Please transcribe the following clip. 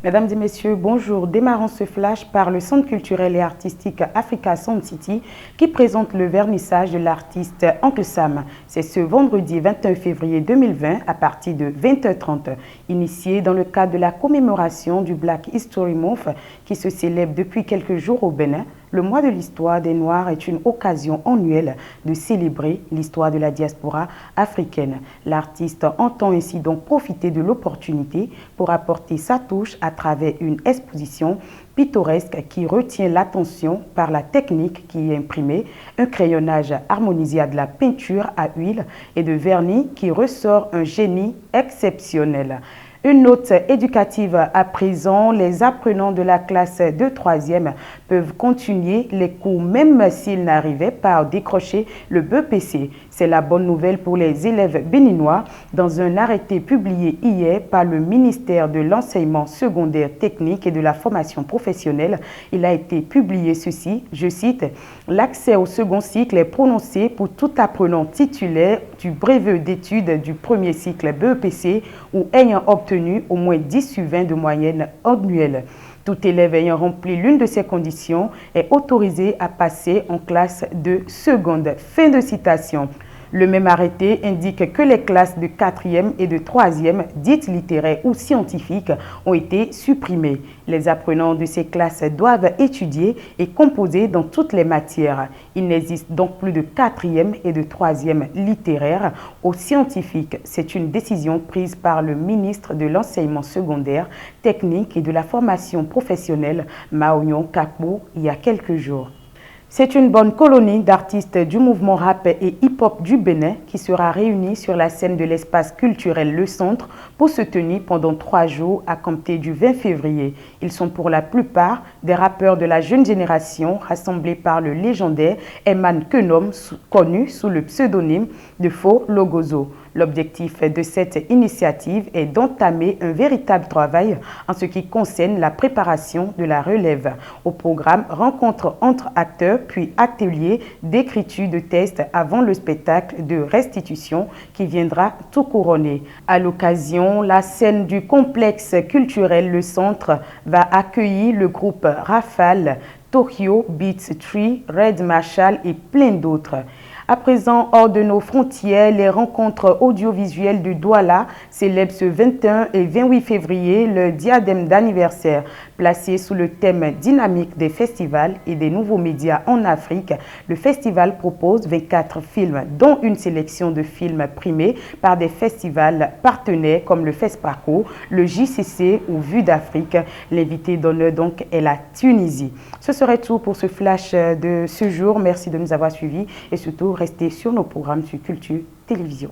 Mesdames et messieurs, bonjour. Démarrons ce flash par le Centre culturel et artistique Africa Sound City qui présente le vernissage de l'artiste Oncle Sam. C'est ce vendredi 21 février 2020 à partir de 20h30. Initié dans le cadre de la commémoration du Black History Month qui se célèbre depuis quelques jours au Bénin, le mois de l'histoire des Noirs est une occasion annuelle de célébrer l'histoire de la diaspora africaine. L'artiste entend ainsi donc profiter de l'opportunité pour apporter sa touche à travers une exposition pittoresque qui retient l'attention par la technique qui est imprimée, un crayonnage harmonisé à de la peinture à huile et de vernis qui ressort un génie exceptionnel. Une note éducative à présent, les apprenants de la classe de 3e peuvent continuer les cours même s'ils n'arrivaient pas à décrocher le BEPC. C'est la bonne nouvelle pour les élèves béninois. Dans un arrêté publié hier par le ministère de l'Enseignement secondaire technique et de la formation professionnelle, il a été publié ceci, je cite, « L'accès au second cycle est prononcé pour tout apprenant titulaire du brevet d'études du premier cycle BEPC ou ayant obtenu au moins 10 sur 20 de moyenne annuelle. Tout élève ayant rempli l'une de ces conditions est autorisé à passer en classe de seconde. » Fin de citation. Le même arrêté indique que les classes de 4e et de 3e, dites littéraires ou scientifiques, ont été supprimées. Les apprenants de ces classes doivent étudier et composer dans toutes les matières. Il n'existe donc plus de 4e et de 3e littéraires ou scientifiques. C'est une décision prise par le ministre de l'Enseignement secondaire, technique et de la formation professionnelle, Maognon Kakbo, il y a quelques jours. C'est une bonne colonie d'artistes du mouvement rap et hip-hop du Bénin qui sera réunie sur la scène de l'espace culturel Le Centre pour se tenir pendant 3 jours à compter du 20 février. Ils sont pour la plupart des rappeurs de la jeune génération rassemblés par le légendaire Eman Kenom, connu sous le pseudonyme de Faux Logozo. L'objectif de cette initiative est d'entamer un véritable travail en ce qui concerne la préparation de la relève. Au programme, rencontre entre acteurs, puis atelier d'écriture de textes avant le spectacle de restitution qui viendra tout couronner. À l'occasion, la scène du complexe culturel Le Centre va accueillir le groupe Rafale, Tokyo Beats 3, Red Marshall et plein d'autres. À présent, hors de nos frontières, les rencontres audiovisuelles de Douala célèbrent ce 21 et 28 février le diadème d'anniversaire. Placé sous le thème dynamique des festivals et des nouveaux médias en Afrique, le festival propose 24 films, dont une sélection de films primés par des festivals partenaires comme le FESPACO, le JCC ou Vue d'Afrique. L'invité d'honneur donc est la Tunisie. Ce serait tout pour ce flash de ce jour. Merci de nous avoir suivis et surtout restez sur nos programmes sur Culture Télévision.